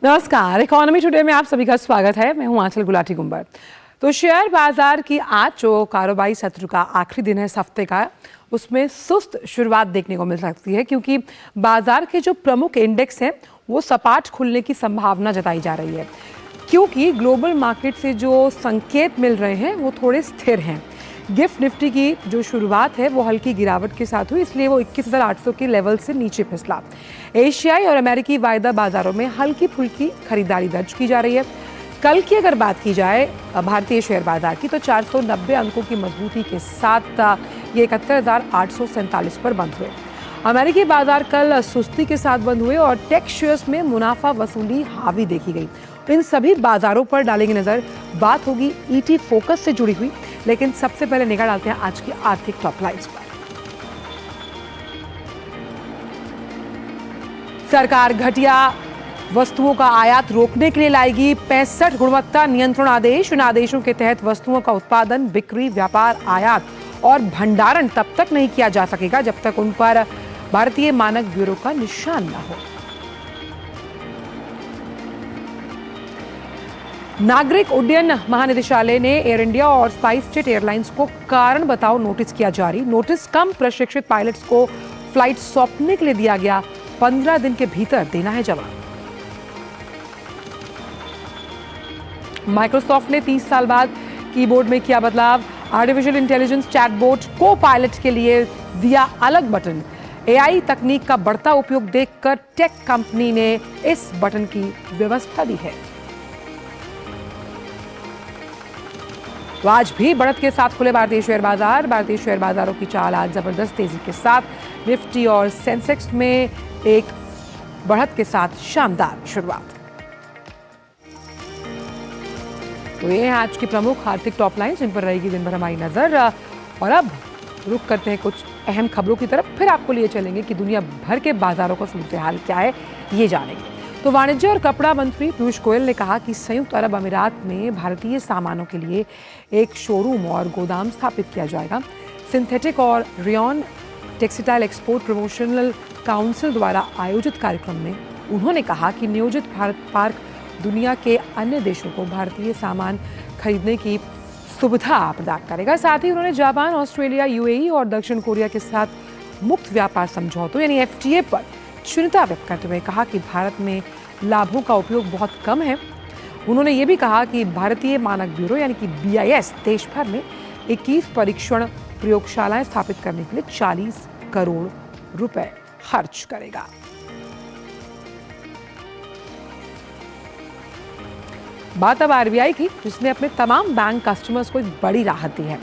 नमस्कार, economy today में आप सभी का स्वागत है। मैं हूं आंचल गुलाटी गुंबर। तो शेयर बाजार की आज जो कारोबारी सत्र का आखिरी दिन है इस हफ्ते का, उसमें सुस्त शुरुआत देखने को मिल सकती है क्योंकि बाजार के जो प्रमुख इंडेक्स हैं वो सपाट खुलने की संभावना जताई जा रही है, क्योंकि ग्लोबल मार्केट से जो संकेत मिल रहे हैं वो थोड़े स्थिर हैं। गिफ्ट निफ्टी की जो शुरुआत है वो हल्की गिरावट के साथ हुई, इसलिए वो 21,800 के लेवल से नीचे फिसला। एशियाई और अमेरिकी वायदा बाजारों में हल्की फुल्की खरीदारी दर्ज की जा रही है। कल की अगर बात की जाए भारतीय शेयर बाजार की, तो 490 अंकों की मजबूती के साथ ये 71,847 पर बंद हुए। अमेरिकी बाजार कल सुस्ती के साथ बंद हुए और टेक शेयर्स में मुनाफा वसूली हावी देखी गई। इन सभी बाजारों पर डालेंगे नजर। बात होगी ईटी फोकस से जुड़ी हुई, लेकिन सबसे पहले निगाह डालते हैं आज की आर्थिक टॉप लाइन्स पर। सरकार घटिया वस्तुओं का आयात रोकने के लिए लाएगी 65 गुणवत्ता नियंत्रण आदेश। इन आदेशों के तहत वस्तुओं का उत्पादन, बिक्री, व्यापार, आयात और भंडारण तब तक नहीं किया जा सकेगा जब तक उन पर भारतीय मानक ब्यूरो का निशान न हो। नागरिक उड्डयन महानिदेशालय ने एयर इंडिया और स्पाइस जेट एयरलाइंस को कारण बताओ नोटिस किया जारी। नोटिस कम प्रशिक्षित पायलट्स को फ्लाइट सौंपने के लिए दिया गया, 15 दिन के भीतर देना है जवाब। माइक्रोसॉफ्ट ने 30 साल बाद कीबोर्ड में किया बदलाव। आर्टिफिशियल इंटेलिजेंस चैटबॉट को पायलट के लिए दिया अलग बटन। एआई तकनीक का बढ़ता उपयोग देखकर टेक कंपनी ने इस बटन की व्यवस्था दी है। तो आज भी बढ़त के साथ खुले भारतीय शेयर बाजार। भारतीय शेयर बाजारों की चाल आज जबरदस्त तेजी के साथ। निफ्टी और सेंसेक्स में एक बढ़त के साथ शानदार शुरुआत। तो ये हैं आज की प्रमुख आर्थिक टॉप लाइन जिन पर रहेगी दिन भर हमारी नजर। और अब रुक करते हैं कुछ अहम खबरों की तरफ, फिर आपको लिए चलेंगे कि दुनिया भर के बाजारों का सूरत हाल क्या है, ये जानेंगे। तो वाणिज्य और कपड़ा मंत्री पीयूष गोयल ने कहा कि संयुक्त अरब अमीरात में भारतीय सामानों के लिए एक शोरूम और गोदाम स्थापित किया जाएगा। सिंथेटिक और rayon textile export promotional council द्वारा आयोजित कार्यक्रम में उन्होंने कहा कि नियोजित भारत पार्क दुनिया के अन्य देशों को भारतीय सामान खरीदने की सुविधा प्रदान करेगा। साथ ही उन्होंने जापान, ऑस्ट्रेलिया, यूएई और दक्षिण कोरिया के साथ मुक्त व्यापार समझौतों यानी एफटीए पर चिंता व्यक्त करते हुए कहा कि भारत में लाभों का उपयोग बहुत कम है। उन्होंने ये भी कहा कि भारतीय मानक ब्यूरो यानी कि बीआईएस देश भर में 21 परीक्षण प्रयोगशालाएं स्थापित करने के लिए 40 करोड़ रुपए खर्च करेगा। बात अब आरबीआई की, जिसने अपने तमाम बैंक कस्टमर्स को एक बड़ी राहत दी है।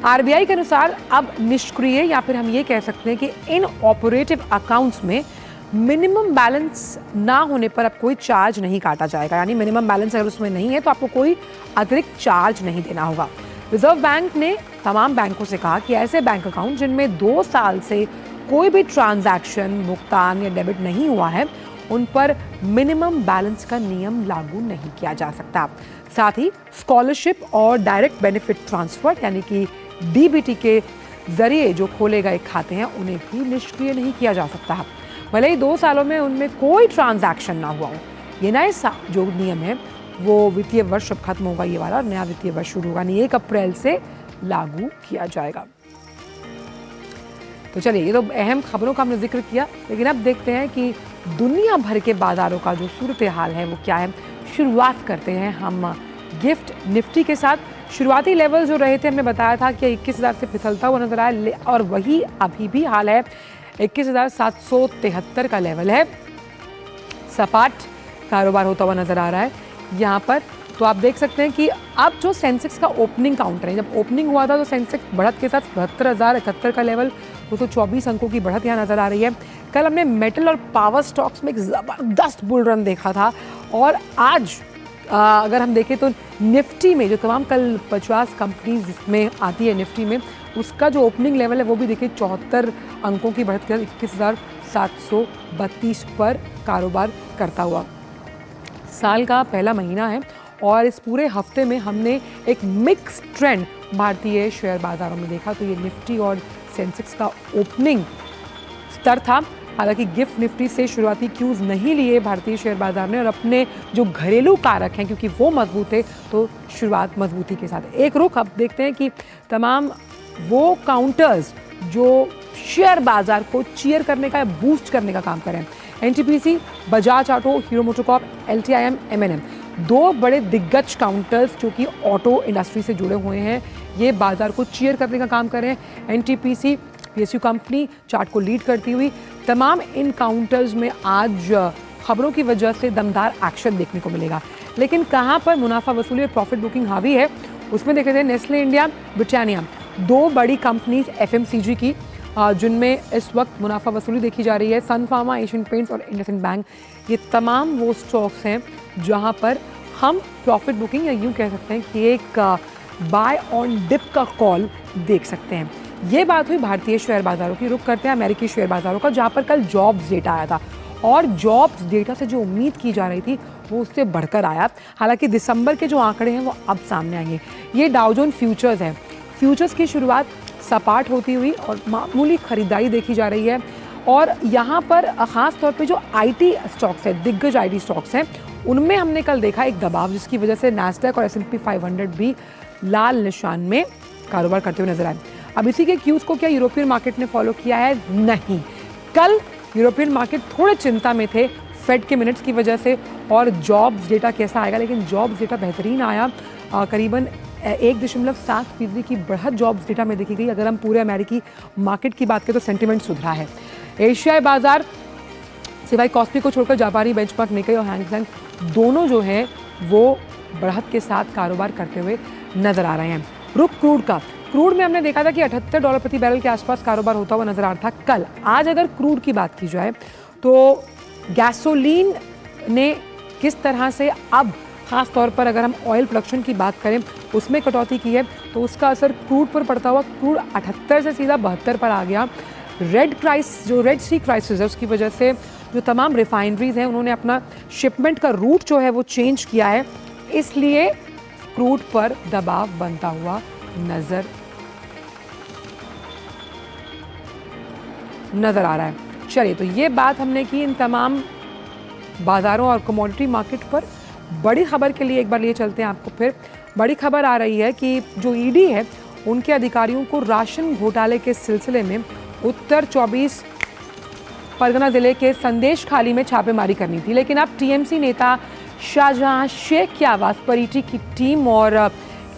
आरबीआई के अनुसार अब निष्क्रिय या फिर हम ये कह सकते हैं कि इन ऑपरेटिव अकाउंट्स में मिनिमम बैलेंस ना होने पर अब कोई चार्ज नहीं काटा जाएगा। यानी मिनिमम बैलेंस अगर उसमें नहीं है तो आपको कोई अतिरिक्त चार्ज नहीं देना होगा। रिजर्व बैंक ने तमाम बैंकों से कहा कि ऐसे बैंक अकाउंट जिनमें 2 साल से कोई भी ट्रांजैक्शन, भुगतान या डेबिट नहीं हुआ है, उन पर मिनिमम बैलेंस का नियम लागू नहीं किया जा सकता। साथ ही स्कॉलरशिप और डायरेक्ट बेनिफिट ट्रांसफर यानी कि डीबीटी के जरिए जो खोले गए खाते हैं उन्हें भी निष्क्रिय नहीं किया जा सकता, भले ही 2 सालों में उनमें कोई ट्रांजैक्शन ना हुआ हो। ये नए जो नियम है वो वित्तीय वर्ष अब खत्म होगा, ये वाला नया वित्तीय वर्ष शुरू होगा, 1 अप्रैल से लागू किया जाएगा। तो चलिए, ये तो अहम खबरों का हमने जिक्र किया, लेकिन अब देखते हैं कि दुनिया भर के बाजारों का जो सूरत हाल है वो क्या है। शुरुआत करते हैं हम गिफ्ट निफ्टी के साथ। शुरुआती लेवल जो रहे थे, हमने बताया था कि 21,000 से फिसलता हुआ नजर आया और वही अभी भी हाल है। 21,773 का लेवल है, सपाट कारोबार होता हुआ नजर आ रहा है यहाँ पर। तो आप देख सकते हैं कि अब जो सेंसेक्स का ओपनिंग काउंटर है, जब ओपनिंग हुआ था तो सेंसेक्स बढ़त के साथ 72,071 का लेवल, 224 अंकों की बढ़त यहाँ नजर आ रही है। कल हमने मेटल और पावर स्टॉक्स में एक ज़बरदस्त बुल रन देखा था और आज अगर हम देखें तो निफ्टी में जो तमाम कल 50 कंपनीज जिसमें आती है निफ्टी में, उसका जो ओपनिंग लेवल है वो भी देखिए 74 अंकों की बढ़त के 21,732 पर कारोबार करता हुआ। साल का पहला महीना है और इस पूरे हफ्ते में हमने एक मिक्स ट्रेंड भारतीय शेयर बाजारों में देखा। तो ये निफ्टी और सेंसेक्स का ओपनिंग स्तर था हालांकि गिफ्ट निफ्टी से शुरुआती क्यूज नहीं लिए भारतीय शेयर बाजार ने और अपने जो घरेलू कारक हैं क्योंकि वो मजबूत थे तो शुरुआत मजबूती के साथ। एक रुख अब देखते हैं कि तमाम वो काउंटर्स जो शेयर बाजार को चीयर करने का या बूस्ट करने का काम करें। एनटीपीसी, बजाज ऑटो, हीरो मोटोकॉर्प, एलटीआईएम, एमएनएम, दो बड़े दिग्गज काउंटर्स जो कि ऑटो इंडस्ट्री से जुड़े हुए हैं, ये बाजार को चीयर करने का काम कर रहे हैं। एनटीपीसी पीएसयू कंपनी चार्ट को लीड करती हुई। तमाम इन काउंटर्स में आज खबरों की वजह से दमदार एक्शन देखने को मिलेगा। लेकिन कहां पर मुनाफा वसूली और प्रॉफिट बुकिंग हावी है उसमें देखे थे नेस्ले इंडिया, ब्रिटानिया, दो बड़ी कंपनीज एफएमसीजी की जिनमें इस वक्त मुनाफा वसूली देखी जा रही है। सन फार्मा, एशियन पेंट्स और इंडसइंड बैंक, ये तमाम वो स्टॉक्स हैं जहां पर हम प्रॉफिट बुकिंग या यूं कह सकते हैं कि एक बाय ऑन डिप का कॉल देख सकते हैं। ये बात हुई भारतीय शेयर बाजारों की। रुख करते हैं अमेरिकी शेयर बाजारों का, जहां पर कल जॉब्स डेटा आया था और जॉब्स डेटा से जो उम्मीद की जा रही थी वो उससे बढ़कर आया। हालांकि दिसंबर के जो आंकड़े हैं वो अब सामने आएंगे। ये डाउ जोन्स फ्यूचर्स है। फ्यूचर्स की शुरुआत सपाट होती हुई और मामूली खरीदारी देखी जा रही है और यहाँ पर ख़ास तौर पे जो आईटी स्टॉक्स हैं, दिग्गज आईटी स्टॉक्स हैं, उनमें हमने कल देखा एक दबाव जिसकी वजह से नैस्डैक और S&P 500 भी लाल निशान में कारोबार करते हुए नजर आए। अब इसी के क्यूज को क्या यूरोपियन मार्केट ने फॉलो किया है? नहीं। कल यूरोपियन मार्केट थोड़े चिंता में थे फेड के मिनट्स की वजह से और जॉब्स डेटा कैसा आएगा, लेकिन जॉब्स डेटा बेहतरीन आया। करीबन 1.7% की बढ़त जॉब्स डेटा में देखी गई। अगर हम पूरे अमेरिकी मार्केट की बात करें तो सेंटिमेंट सुधरा है। एशियाई बाजार सिवाय कॉस्पी को छोड़कर जापानी बेंचमार्क निकाई और हैंग सेंग दोनों जो है वो बढ़त के साथ कारोबार करते हुए नजर आ रहे हैं। रुख क्रूड का, क्रूड में हमने देखा था कि $78 प्रति बैरल के आसपास कारोबार होता हुआ नजर आ रहा था कल। आज अगर क्रूड की बात की जाए तो गैसोलीन ने किस तरह से अब खास तौर पर अगर हम ऑयल प्रोडक्शन की बात करें उसमें कटौती की है तो उसका असर क्रूड पर पड़ता हुआ क्रूड 78 से सीधा 72 पर आ गया। रेड सी क्राइसिस है उसकी वजह से जो तमाम रिफाइनरीज हैं उन्होंने अपना शिपमेंट का रूट जो है वो चेंज किया है, इसलिए क्रूड पर दबाव बनता हुआ नजर आ रहा है। चलिए, तो ये बात हमने की इन तमाम बाजारों और कमोडिटी मार्केट पर। बड़ी खबर के लिए एक बार लिए चलते हैं आपको फिर। बड़ी खबर आ रही है कि जो ईडी है उनके अधिकारियों को राशन घोटाले के सिलसिले में उत्तर 24 परगना जिले के संदेश खाली में छापेमारी करनी थी, लेकिन अब टीएमसी नेता शाहजहां शेख के आवास पर ईडी की टीम और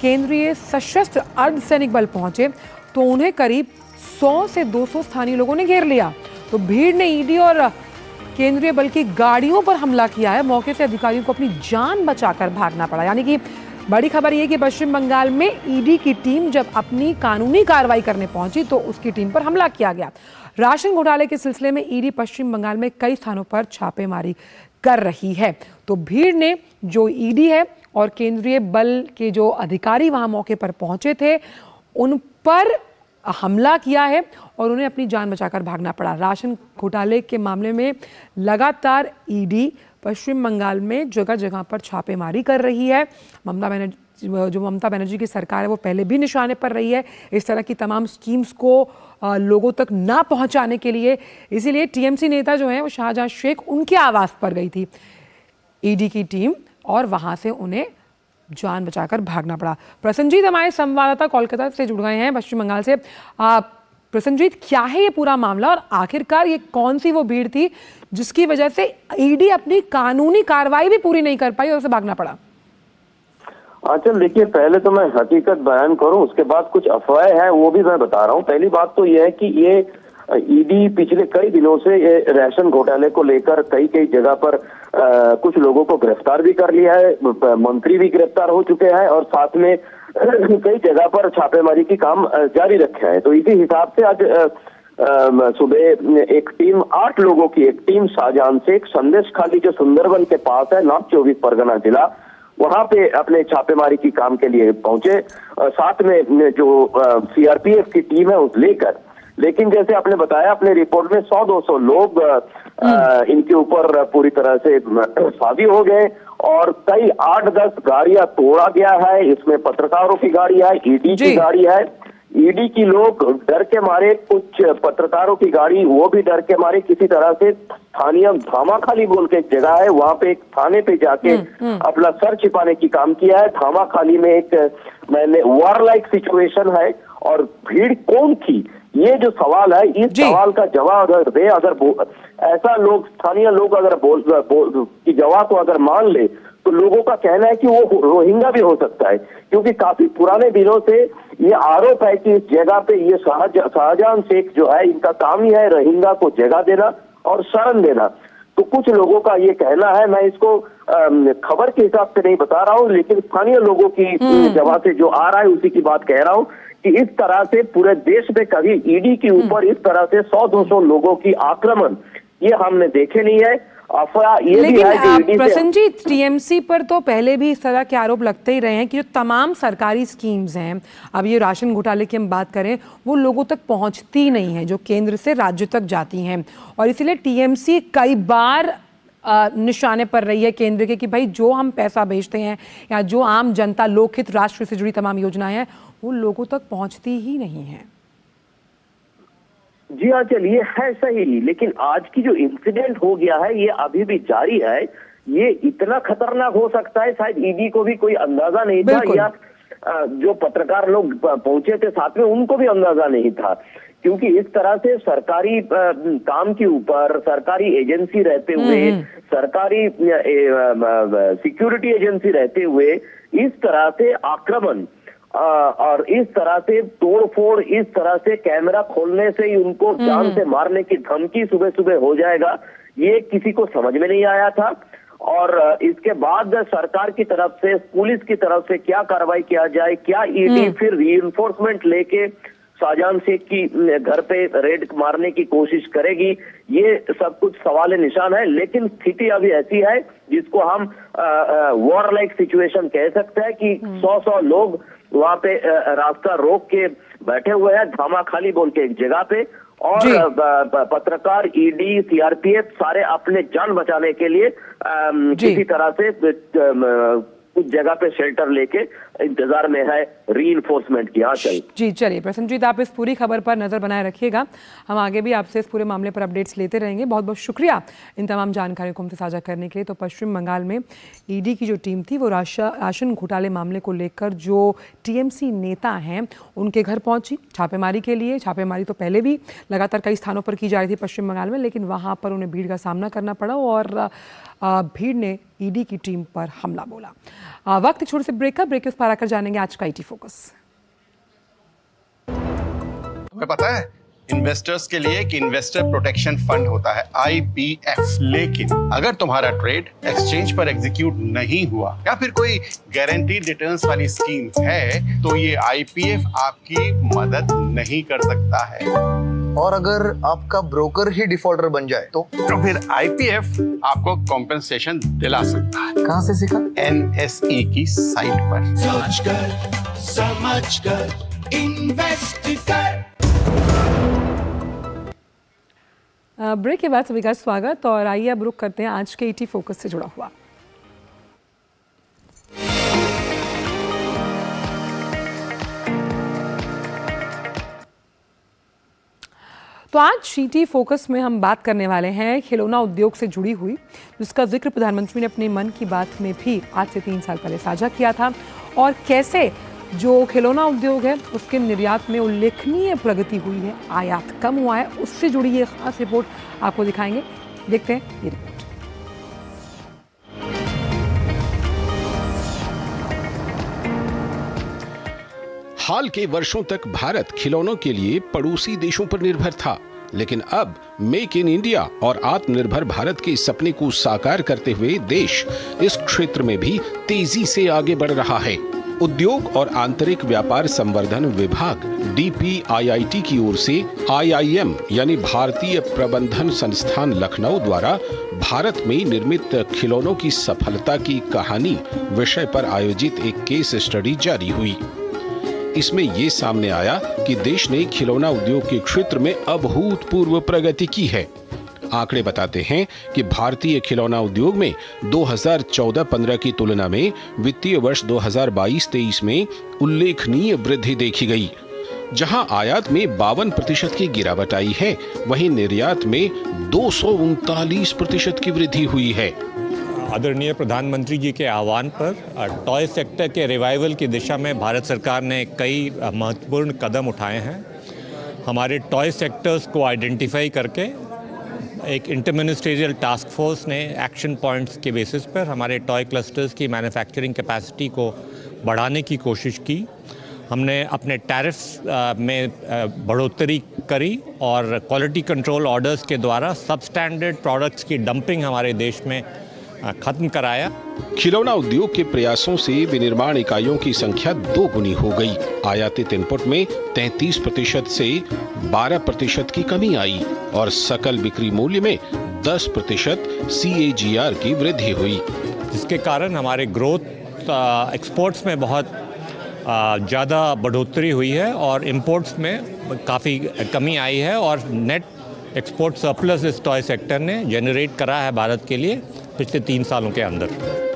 केंद्रीय सशस्त्र अर्धसैनिक बल पहुंचे तो उन्हें करीब 100 से 200 स्थानीय लोगों ने घेर लिया। तो भीड़ ने ईडी और केंद्रीय बल की गाड़ियों पर हमला किया है। मौके से अधिकारियों को अपनी जान बचाकर भागना पड़ा। यानी कि बड़ी खबर यह कि पश्चिम बंगाल में ईडी की टीम जब अपनी कानूनी कार्रवाई करने पहुंची तो उसकी टीम पर हमला किया गया। राशन घोटाले के सिलसिले में ईडी पश्चिम बंगाल में कई स्थानों पर छापेमारी कर रही है। तो भीड़ ने जो ईडी है और केंद्रीय बल के जो अधिकारी वहां मौके पर पहुंचे थे उन पर हमला किया है और उन्हें अपनी जान बचाकर भागना पड़ा। राशन घोटाले के मामले में लगातार ईडी पश्चिम बंगाल में जगह जगह पर छापेमारी कर रही है। ममता बनर्जी की सरकार है वो पहले भी निशाने पर रही है इस तरह की तमाम स्कीम्स को लोगों तक ना पहुंचाने के लिए। इसीलिए टीएमसी नेता जो है वो शाहजहां शेख उनके आवास पर गई थी ईडी की टीम और वहां से उन्हें जान बचाकर भागना पड़ा। प्रसन्नजीत हमारे संवाददाता कोलकाता से जुड़ गए हैं पश्चिम बंगाल से। प्रसन्नजीत, क्या है ये पूरा मामला और आखिरकार ये कौन सी वो भीड़ थी जिसकी वजह से ईडी अपनी कानूनी कार्रवाई भी पूरी नहीं कर पाई और उसे भागना पड़ा? चल देखिए, पहले तो मैं हकीकत बयान करूं, उसके बाद कुछ अफवाहें हैं वो भी मैं बता रहा हूं। पहली बात तो ये है कि ये ईडी पिछले कई दिनों से ये राशन घोटाले को लेकर कई जगह पर कुछ लोगों को गिरफ्तार भी कर लिया है, मंत्री भी गिरफ्तार हो चुके हैं और साथ में कई जगह पर छापेमारी की काम जारी रखे हैं। तो इसी हिसाब से आज सुबह एक टीम 8 लोगों की एक टीम शाहजहां से संदेश खाली जो सुंदरबन के पास है, नॉर्थ 24 परगना जिला, वहां पे अपने छापेमारी की काम के लिए पहुंचे। साथ में जो सीआरपीएफ की टीम है उस लेकर, लेकिन जैसे आपने बताया अपने रिपोर्ट में 100-200 लोग इनके ऊपर पूरी तरह से हावी हो गए और कई 8-10 गाड़ियां तोड़ा गया है। इसमें पत्रकारों की गाड़ी है, ईडी की गाड़ी है। ईडी की लोग डर के मारे, कुछ पत्रकारों की गाड़ी वो भी डर के मारे किसी तरह से स्थानीय धामाखाली बोल के एक जगह है, वहां पे एक थाने पे जाके अपना सर छिपाने की काम किया है। धामाखाली में एक मैंने वॉर लाइक सिचुएशन है और भीड़ कौन थी, ये जो सवाल है, इस सवाल का जवाब अगर दे, अगर ऐसा लोग स्थानीय लोग अगर बोल की जवाब को अगर मान ले तो लोगों का कहना है कि वो रोहिंग्या भी हो सकता है, क्योंकि काफी पुराने दिनों से ये आरोप है कि इस जगह पे ये शाहजहां शेख जो है, इनका काम ही है रोहिंग्या को जगह देना और शरण देना। तो कुछ लोगों का ये कहना है, मैं इसको खबर के हिसाब से नहीं बता रहा हूँ, लेकिन स्थानीय लोगों की जगह से जो आ रहा है उसी की बात कह रहा हूँ कि इस तरह से पूरे देश में कभी ईडी के ऊपर इस तरह से 100-200 लोगों की आक्रमण ये हमने देखे नहीं है। अफवाह ये भी है कि ईडी प्रसन्न जी, टीएमसी पर तो पहले भी इस तरह के आरोप लगते ही रहे हैं कि जो तमाम सरकारी स्कीम्स हैं, अब ये राशन घोटाले की हम बात करें, वो लोगों तक पहुंचती नहीं है, जो केंद्र से राज्य तक जाती हैं, और इसीलिए टीएमसी कई बार निशाने पर रही है केंद्र के कि भाई जो हम पैसा भेजते हैं या जो आम जनता, लोकहित, राष्ट्र से जुड़ी तमाम योजनाएं हैं, वो लोगों तक पहुंचती ही नहीं है। जी हाँ, चलिए है सही, लेकिन आज की जो इंसिडेंट हो गया है ये अभी भी जारी है। ये इतना खतरनाक हो सकता है, शायद ईडी को भी कोई अंदाजा नहीं था, या जो पत्रकार लोग पहुंचे थे साथ में उनको भी अंदाजा नहीं था, क्योंकि इस तरह से सरकारी काम के ऊपर सरकारी एजेंसी रहते हुए, सरकारी सिक्योरिटी एजेंसी रहते हुए इस तरह से आक्रमण और इस तरह से तोड़फोड़, इस तरह से कैमरा खोलने से ही उनको जान से मारने की धमकी सुबह सुबह हो जाएगा, ये किसी को समझ में नहीं आया था। और इसके बाद सरकार की तरफ से, पुलिस की तरफ से क्या कार्रवाई किया जाए, क्या ईडी फिर रीइंफोर्समेंट लेके शाहजहां शेख की घर पे रेड मारने की कोशिश करेगी, ये सब कुछ सवाल निशान है। लेकिन स्थिति अभी ऐसी है जिसको हम वॉर लाइक सिचुएशन कह सकते हैं कि 100 लोग वहां पे रास्ता रोक के बैठे हुए हैं, धामाखाली बोल के एक जगह पे, और पत्रकार, ईडी, सीआरपीएफ सारे अपने जान बचाने के लिए किसी तरह से कुछ जगह पे शेल्टर लेके इंतजार में है रीइंफोर्समेंट की। हाँ जी, चलिए प्रसन्नजीत, आप इस पूरी खबर पर नजर बनाए रखिएगा, हम आगे भी आपसे इस पूरे मामले पर अपडेट्स लेते रहेंगे। बहुत बहुत शुक्रिया इन तमाम जानकारियों को हमसे साझा करने के लिए। तो पश्चिम बंगाल में ईडी की जो टीम थी वो राशन घोटाले मामले को लेकर जो टीएमसी नेता हैं उनके घर पहुंची छापेमारी के लिए। छापेमारी तो पहले भी लगातार कई स्थानों पर की जा रही थी पश्चिम बंगाल में, लेकिन वहाँ पर उन्हें भीड़ का सामना करना पड़ा और भीड़ ने ईडी की टीम पर हमला बोला। वक्त छोटे से ब्रेक के उस पर आकर जानेंगे आज का ईटी फोकस। तुम्हें पता है इन्वेस्टर्स के लिए कि इन्वेस्टर प्रोटेक्शन फंड होता है IPF, लेकिन अगर तुम्हारा ट्रेड एक्सचेंज पर एग्जीक्यूट नहीं हुआ या फिर कोई गारंटीड रिटर्न्स वाली स्कीम है तो ये IPF आपकी मदद नहीं कर सकता है। और अगर आपका ब्रोकर ही डिफॉल्टर बन जाए तो फिर IPF आपको कॉम्पेंसेशन दिला सकता है। कहाँ से सीखा? NSE की साइट पर। सोच कर समझ कर इन्वेस्ट कर। ब्रेक के बाद सभी का स्वागत, और आइए अब रुक करते हैं आज के ईटी फोकस से जुड़ा हुआ। तो आज ईटी फोकस में हम बात करने वाले हैं खिलौना उद्योग से जुड़ी हुई, जिसका जिक्र प्रधानमंत्री ने अपने मन की बात में भी आज से 3 साल पहले साझा किया था, और कैसे जो खिलौना उद्योग है उसके निर्यात में उल्लेखनीय प्रगति हुई है, आयात कम हुआ है, उससे जुड़ी ये खास रिपोर्ट आपको दिखाएंगे। देखते हैं ये रिपोर्ट। हाल के वर्षों तक भारत खिलौनों के लिए पड़ोसी देशों पर निर्भर था, लेकिन अब मेक इन इंडिया और आत्मनिर्भर भारत के सपने को साकार करते हुए देश इस क्षेत्र में भी तेजी से आगे बढ़ रहा है। उद्योग और आंतरिक व्यापार संवर्धन विभाग DPIIT की ओर से IIM यानी भारतीय प्रबंधन संस्थान लखनऊ द्वारा भारत में निर्मित खिलौनों की सफलता की कहानी विषय पर आयोजित एक केस स्टडी जारी हुई। इसमें ये सामने आया कि देश ने खिलौना उद्योग के क्षेत्र में अभूतपूर्व प्रगति की है। आंकड़े बताते हैं कि भारतीय खिलौना उद्योग में 2014-15 की तुलना में वित्तीय वर्ष 2022-23 में उल्लेखनीय वृद्धि देखी गई। जहां आयात में 52% की गिरावट आई है, वहीं निर्यात में 239% की वृद्धि हुई है। आदरणीय प्रधानमंत्री जी के आह्वान पर टॉय सेक्टर के रिवाइवल की दिशा में भारत सरकार ने कई महत्वपूर्ण कदम उठाए हैं। हमारे टॉय सेक्टर्स को आइडेंटिफाई करके एक इंटरमिनिस्ट्रियल टास्क फोर्स ने एक्शन पॉइंट्स के बेसिस पर हमारे टॉय क्लस्टर्स की मैन्युफैक्चरिंग कैपेसिटी को बढ़ाने की कोशिश की। हमने अपने टैरिफ्स में बढ़ोतरी करी और क्वालिटी कंट्रोल ऑर्डर्स के द्वारा सबस्टैंडर्ड प्रोडक्ट्स की डंपिंग हमारे देश में खत्म कराया। खिलौना उद्योग के प्रयासों से विनिर्माण इकाइयों की संख्या 2 गुनी हो गई। आयातित इनपुट में 33% से 12% की कमी आई और सकल बिक्री मूल्य में 10% CAGR की वृद्धि हुई, जिसके कारण हमारे ग्रोथ एक्सपोर्ट्स में बहुत ज़्यादा बढ़ोतरी हुई है और इंपोर्ट्स में काफ़ी कमी आई है और नेट एक्सपोर्ट सरप्लस इस टॉय सेक्टर ने जनरेट करा है भारत के लिए पिछले 3 सालों के अंदर।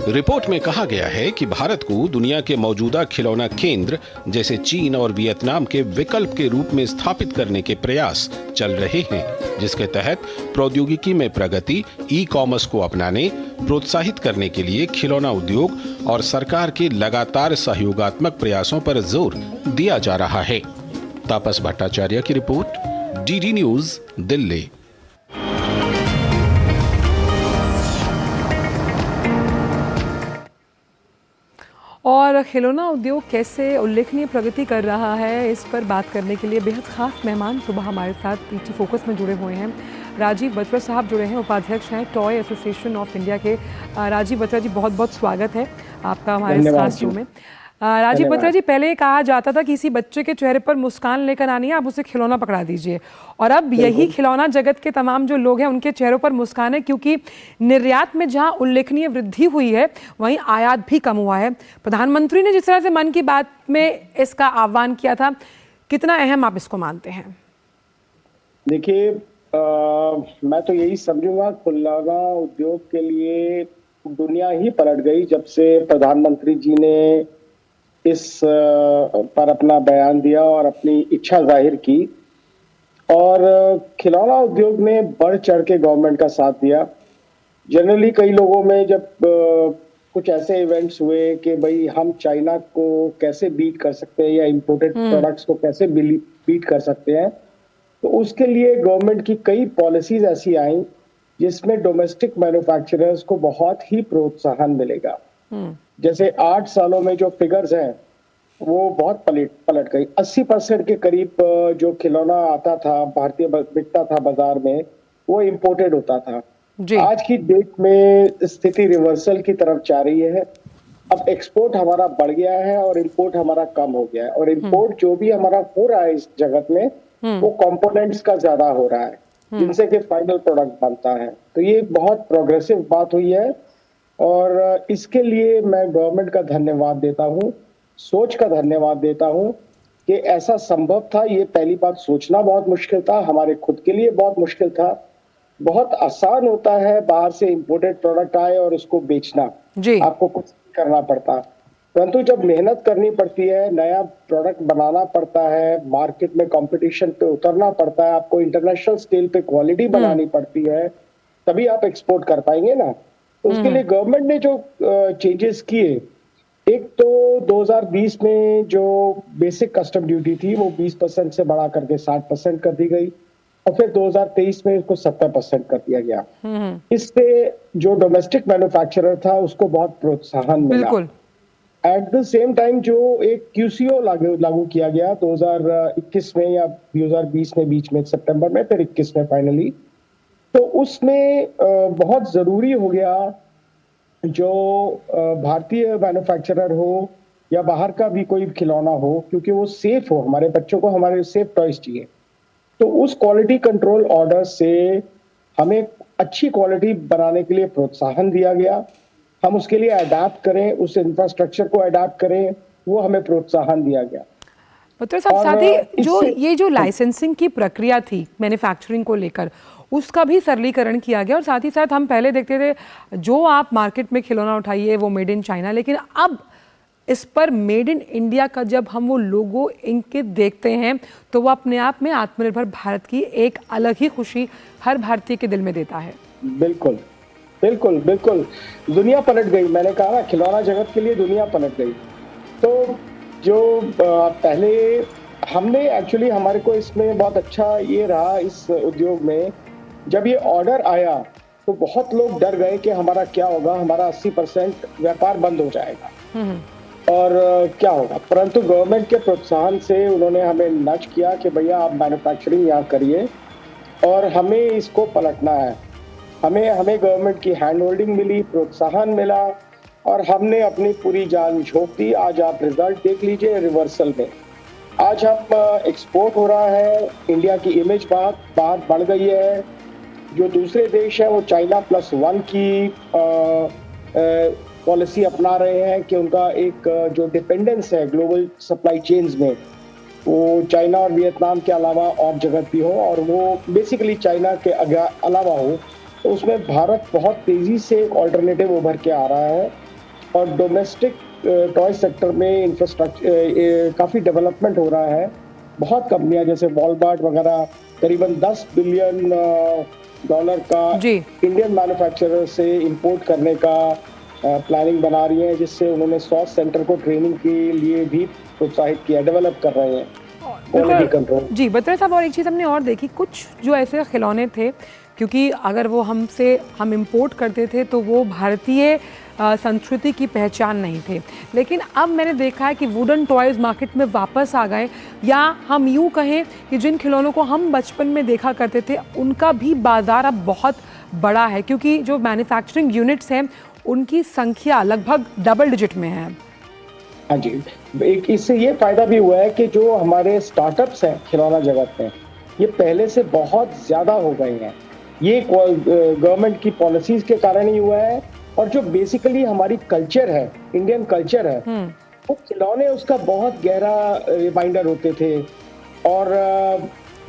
रिपोर्ट में कहा गया है कि भारत को दुनिया के मौजूदा खिलौना केंद्र जैसे चीन और वियतनाम के विकल्प के रूप में स्थापित करने के प्रयास चल रहे हैं, जिसके तहत प्रौद्योगिकी में प्रगति, ई-कॉमर्स को अपनाने, प्रोत्साहित करने के लिए खिलौना उद्योग और सरकार के लगातार सहयोगात्मक प्रयासों पर जोर दिया जा रहा है। तापस भट्टाचार्य की रिपोर्ट, DD न्यूज, दिल्ली। और खिलौना उद्योग कैसे उल्लेखनीय प्रगति कर रहा है, इस पर बात करने के लिए बेहद खास मेहमान सुबह हमारे साथ पीटी फोकस में जुड़े हुए हैं। राजीव बत्रा साहब जुड़े हैं, उपाध्यक्ष हैं टॉय एसोसिएशन ऑफ इंडिया के। राजीव बत्रा जी, बहुत बहुत स्वागत है आपका हमारे इस खास शो में। राजीव बत्रा जी, पहले कहा जाता था कि किसी बच्चे के चेहरे पर मुस्कान लेकर आनी है, आप उसे खिलौना पकड़ा दीजिए, और अब यही खिलौना जगत के तमाम जो लोग हैं उनके चेहरों पर मुस्कान है, क्योंकि निर्यात में जहां उल्लेखनीय वृद्धि हुई है वहीं आयात भी कम हुआ है। प्रधानमंत्री ने जिस तरह से मन की बात में इसका आह्वान किया था, कितना अहम आप इसको मानते हैं? देखिए, मैं तो यही समझूंगा खिलौना उद्योग के लिए दुनिया ही पलट गई जब से प्रधानमंत्री जी ने इस पर अपना बयान दिया और अपनी इच्छा जाहिर की, और खिलौना उद्योग ने बढ़ चढ़ के गवर्नमेंट का साथ दिया। जनरली कई लोगों में जब कुछ ऐसे इवेंट्स हुए कि भाई हम चाइना को कैसे बीट कर सकते हैं या इंपोर्टेड प्रोडक्ट्स को कैसे बीट कर सकते हैं, तो उसके लिए गवर्नमेंट की कई पॉलिसीज ऐसी आई जिसमें डोमेस्टिक मैन्युफैक्चरर्स को बहुत ही प्रोत्साहन मिलेगा। जैसे 8 सालों में जो फिगर्स हैं वो बहुत पलट गई। 80% के करीब जो खिलौना आता था, भारतीय बिकता था बाजार में, वो इंपोर्टेड होता था। आज की डेट में स्थिति रिवर्सल की तरफ जा रही है। अब एक्सपोर्ट हमारा बढ़ गया है और इंपोर्ट हमारा कम हो गया है, और इंपोर्ट जो भी हमारा हो रहा है इस जगत में वो कंपोनेंट्स का ज्यादा हो रहा है, जिनसे कि फाइनल प्रोडक्ट बनता है। तो ये बहुत प्रोग्रेसिव बात हुई है और इसके लिए मैं गवर्नमेंट का धन्यवाद देता हूँ, सोच का धन्यवाद देता हूँ कि ऐसा संभव था। ये पहली बात, सोचना बहुत मुश्किल था, हमारे खुद के लिए बहुत मुश्किल था। बहुत आसान होता है बाहर से इंपोर्टेड प्रोडक्ट आए और उसको बेचना, आपको कुछ करना पड़ता, परंतु जब मेहनत करनी पड़ती है, नया प्रोडक्ट बनाना पड़ता है, मार्केट में कंपटीशन पे उतरना पड़ता है, आपको इंटरनेशनल स्केल पे क्वालिटी बनानी पड़ती है, तभी आप एक्सपोर्ट कर पाएंगे ना। तो उसके लिए गवर्नमेंट ने जो चेंजेस किए, एक तो 2020 में जो बेसिक कस्टम ड्यूटी थी वो 20% से बढ़ा करके 60% कर दी गई, और फिर 2023 में इसको 70% कर दिया गया। इससे जो डोमेस्टिक मैन्युफैक्चरर था उसको बहुत प्रोत्साहन मिला। एट द सेम टाइम जो एक QCO लागू किया गया 2021 में या 2020 में, बीच में सितंबर में, फिर 21 में फाइनली, तो उसमें बहुत जरूरी हो गया जो भारतीय मैन्युफैक्चरर हो या बाहर का भी कोई खिलौना हो, क्योंकि वो सेफ हो, हमारे बच्चों को हमारे सेफ टॉयज चाहिए। तो उस क्वालिटी कंट्रोल ऑर्डर से हमें अच्छी क्वालिटी बनाने के लिए प्रोत्साहन दिया गया। हम उसके लिए अडाप्ट करें, उस इंफ्रास्ट्रक्चर को अडाप्ट करें, वो हमें प्रोत्साहन दिया गया। बत्रा साहब, साथ ही जो लाइसेंसिंग की प्रक्रिया थी मैन्युफैक्चरिंग को लेकर, उसका भी सरलीकरण किया गया, और साथ ही साथ हम पहले देखते थे जो आप मार्केट में खिलौना उठाइए वो मेड इन चाइना, लेकिन अब इस पर मेड इन इंडिया का जब हम वो लोगो इंकित देखते हैं तो वो अपने आप में आत्मनिर्भर भारत की एक अलग ही खुशी हर भारतीय के दिल में देता है। बिल्कुल बिल्कुल बिल्कुल, दुनिया पलट गई। मैंने कहा ना, खिलौना जगत के लिए दुनिया पलट गई। तो जो पहले हमने एक्चुअली, हमारे को इसमें बहुत अच्छा ये रहा इस उद्योग में, जब ये ऑर्डर आया तो बहुत लोग डर गए कि हमारा क्या होगा, हमारा 80% व्यापार बंद हो जाएगा और क्या होगा। परंतु गवर्नमेंट के प्रोत्साहन से उन्होंने हमें नच किया कि भैया आप मैन्युफैक्चरिंग यहाँ करिए और हमें इसको पलटना है। हमें गवर्नमेंट की हैंड होल्डिंग मिली, प्रोत्साहन मिला और हमने अपनी पूरी जान झोंक दी। आज आप रिजल्ट देख लीजिए रिवर्सल में। आज हम एक्सपोर्ट हो रहा है, इंडिया की इमेज बाहर बढ़ गई है। जो दूसरे देश हैं वो चाइना +1 की पॉलिसी अपना रहे हैं कि उनका एक जो डिपेंडेंस है ग्लोबल सप्लाई चेन्स में, वो चाइना और वियतनाम के अलावा और जगह भी हो, और वो बेसिकली चाइना के अलावा हो। तो उसमें भारत बहुत तेज़ी से एक ऑल्टरनेटिव उभर के आ रहा है और डोमेस्टिक टॉय सेक्टर में इंफ्रास्ट्रक्चर काफ़ी डेवलपमेंट हो रहा है। बहुत कंपनियां जैसे वॉलमार्ट वगैरह करीबन $10 बिलियन का इंडियन मैन्युफैक्चरर से इंपोर्ट करने का प्लानिंग बना रही है, जिससे उन्होंने 100 सेंटर को ट्रेनिंग के लिए भी प्रोत्साहित किया, डेवलप कर रहे हैं क्वालिटी कंट्रोल। जी बत्रा साहब, और एक चीज़ हमने और देखी, कुछ जो ऐसे खिलौने थे, क्योंकि अगर वो हम इंपोर्ट करते थे तो वो भारतीय संस्कृति की पहचान नहीं थे, लेकिन अब मैंने देखा है कि वुडन टॉयज़ मार्केट में वापस आ गए, या हम यूँ कहें कि जिन खिलौनों को हम बचपन में देखा करते थे उनका भी बाज़ार अब बहुत बड़ा है, क्योंकि जो मैन्युफैक्चरिंग यूनिट्स हैं उनकी संख्या लगभग डबल डिजिट में है। हाँ जी, एक इससे ये फायदा भी हुआ है कि जो हमारे स्टार्टअप्स हैं खिलौना जगत में, ये पहले से बहुत ज़्यादा हो गए हैं। ये गवर्नमेंट की पॉलिसीज़ के कारण ही हुआ है, और जो बेसिकली हमारी कल्चर है, इंडियन कल्चर है, वो खिलौने उसका बहुत गहरा रिमाइंडर होते थे। और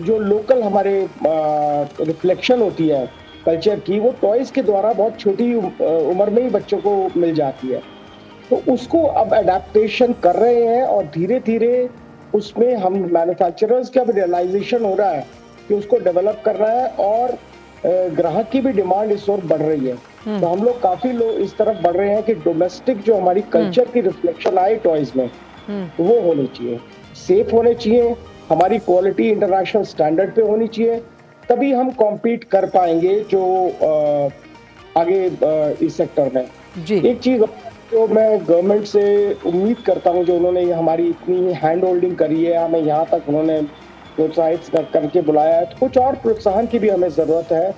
जो लोकल हमारे रिफ्लेक्शन होती है कल्चर की, वो टॉयज़ के द्वारा बहुत छोटी उम्र में ही बच्चों को मिल जाती है। तो उसको अब अडेप्टेशन कर रहे हैं और धीरे धीरे उसमें हम मैन्युफैक्चरर्स का भी रियलाइजेशन हो रहा है कि उसको डेवलप कर रहा है, और ग्राहक की भी डिमांड इस ओर बढ़ रही है। तो हम लोग काफी लोग इस तरफ बढ़ रहे हैं कि डोमेस्टिक जो हमारी कल्चर की रिफ्लेक्शन आए टॉयज में, वो होनी चाहिए, सेफ होने चाहिए, हमारी क्वालिटी इंटरनेशनल स्टैंडर्ड पे होनी चाहिए, तभी हम कॉम्पीट कर पाएंगे जो आगे इस सेक्टर में। एक चीज जो मैं गवर्नमेंट से उम्मीद करता हूँ, जो उन्होंने हमारी इतनी हैंड होल्डिंग करी है, हमें यहाँ तक उन्होंने प्रोत्साहित करके बुलाया है, तो कुछ और प्रोत्साहन की भी हमें ज़रूरत है।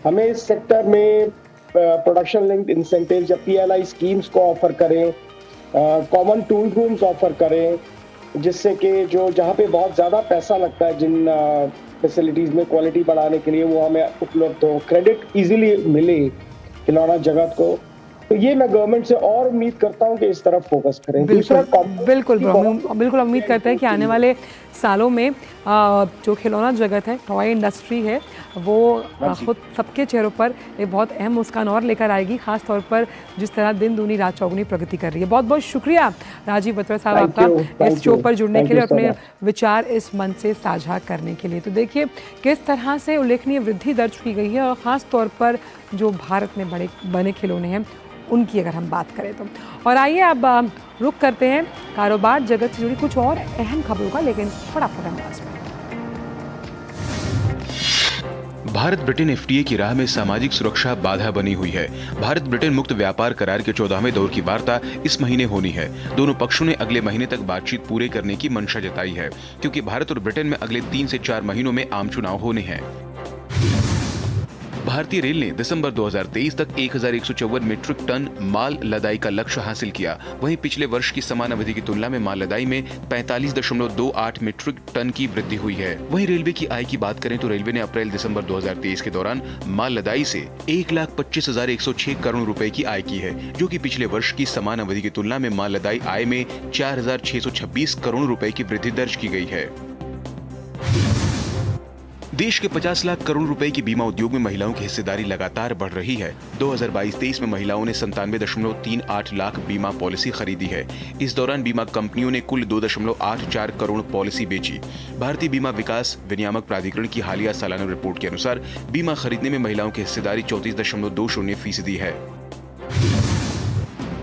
हमें इस सेक्टर में प्रोडक्शन लिंक्ड इंसेंटिव या PLI स्कीम्स को ऑफर करें, कॉमन टूल रूम्स ऑफर करें, जिससे कि जो जहाँ पे बहुत ज़्यादा पैसा लगता है जिन फैसिलिटीज़ में क्वालिटी बढ़ाने के लिए, वो हमें उपलब्ध हो, क्रेडिट इजीली मिले खिलौना जगत को। तो ये मैं गवर्नमेंट से और उम्मीद करता हूँ कि इस तरफ फोकस करें। बिल्कुल उम्मीद करते हैं कि आने वाले सालों में जो खिलौना जगत है, टॉय इंडस्ट्री है, वो खुद सबके चेहरों पर एक बहुत अहम मुस्कान और लेकर आएगी, खास तौर पर जिस तरह दिन दूनी रात चौगुनी प्रगति कर रही है। बहुत बहुत शुक्रिया राजीव बत्रा साहब आपका इस शो पर जुड़ने के लिए, अपने विचार इस मंच से साझा करने के लिए। तो देखिए किस तरह से उल्लेखनीय वृद्धि दर्ज की गई है, और ख़ास तौर पर जो भारत में बने खिलौने हैं उनकी अगर हम बात करें तो। और आइए अब रुक करते हैं कारोबार जगत से जुड़ी कुछ और अहम खबरों का, लेकिन फटाफट अंदाज में। भारत ब्रिटेन FTA की राह में सामाजिक सुरक्षा बाधा बनी हुई है। भारत ब्रिटेन मुक्त व्यापार करार के 14वें दौर की वार्ता इस महीने होनी है। दोनों पक्षों ने अगले महीने तक बातचीत पूरे करने की मंशा जताई है, क्योंकि भारत और ब्रिटेन में अगले 3 से 4 महीनों में आम चुनाव होने हैं। भारतीय रेल ने दिसंबर 2023 तक 1154 मीट्रिक टन माल लदाई का लक्ष्य हासिल किया। वहीं पिछले वर्ष की समान अवधि की तुलना में माल लदाई में 45.28 मीट्रिक टन की वृद्धि हुई है। वहीं रेलवे की आय की बात करें तो रेलवे ने अप्रैल-दिसंबर 2023 के दौरान माल लदाई से 1,25,106 करोड़ रुपए की आय की है, जो कि पिछले वर्ष की समान अवधि की तुलना में माल लदाई आय में 4,626 करोड़ रुपए की वृद्धि दर्ज की गई है। देश के 50 लाख करोड़ रुपए की बीमा उद्योग में महिलाओं की हिस्सेदारी लगातार बढ़ रही है। 2022-23 में महिलाओं ने 97.38 लाख बीमा पॉलिसी खरीदी है। इस दौरान बीमा कंपनियों ने कुल 2.84 करोड़ पॉलिसी बेची। भारतीय बीमा विकास विनियामक प्राधिकरण की हालिया सालाना रिपोर्ट के अनुसार बीमा खरीदने में महिलाओं की हिस्सेदारी 34.20% है।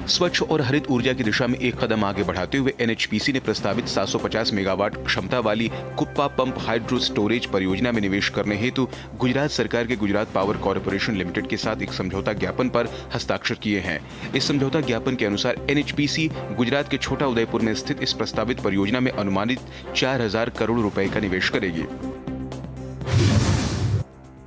स्वच्छ और हरित ऊर्जा की दिशा में एक कदम आगे बढ़ाते हुए एनएचपीसी ने प्रस्तावित 750 मेगावाट क्षमता वाली कुप्पा पंप हाइड्रो स्टोरेज परियोजना में निवेश करने हेतु गुजरात सरकार के गुजरात पावर कॉर्पोरेशन लिमिटेड के साथ एक समझौता ज्ञापन पर हस्ताक्षर किए हैं। इस समझौता ज्ञापन के अनुसार एनएचपीसी गुजरात के छोटा उदयपुर में स्थित इस प्रस्तावित परियोजना में अनुमानित 4000 करोड़ रुपए का निवेश करेगी।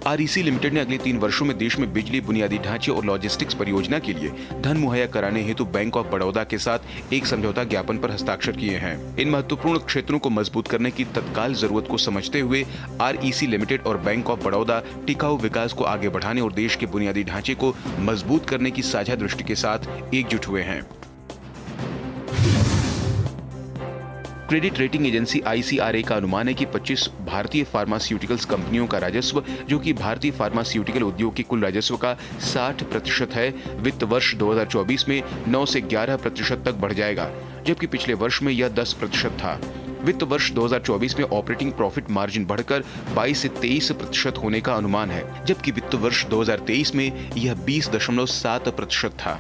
आरईसी लिमिटेड ने अगले 3 वर्षों में देश में बिजली, बुनियादी ढांचे और लॉजिस्टिक्स परियोजना के लिए धन मुहैया कराने हेतु बैंक ऑफ बड़ौदा के साथ एक समझौता ज्ञापन पर हस्ताक्षर किए हैं। इन महत्वपूर्ण क्षेत्रों को मजबूत करने की तत्काल जरूरत को समझते हुए आरईसी लिमिटेड और बैंक ऑफ बड़ौदा टिकाऊ विकास को आगे बढ़ाने और देश के बुनियादी ढांचे को मजबूत करने की साझा दृष्टि के साथ एकजुट हुए हैं। क्रेडिट रेटिंग एजेंसी आईसीआरए का अनुमान है कि 25 भारतीय फार्मास्यूटिकल्स कंपनियों का राजस्व, जो कि भारतीय फार्मास्यूटिकल उद्योग के कुल राजस्व का 60% है, वित्त वर्ष 2024 में 9 से 11% तक बढ़ जाएगा, जबकि पिछले वर्ष में यह 10% था। वित्त वर्ष 2024 में ऑपरेटिंग प्रॉफिट मार्जिन बढ़कर 22 से 23% होने का अनुमान है, जबकि वित्त वर्ष 2023 में यह 20.7% था।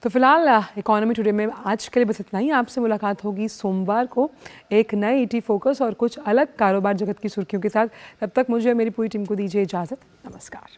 तो फिलहाल इकोनॉमी टुडे में आज के लिए बस इतना ही। आपसे मुलाकात होगी सोमवार को एक नए ईटी फोकस और कुछ अलग कारोबार जगत की सुर्खियों के साथ। तब तक मुझे और मेरी पूरी टीम को दीजिए इजाज़त। नमस्कार।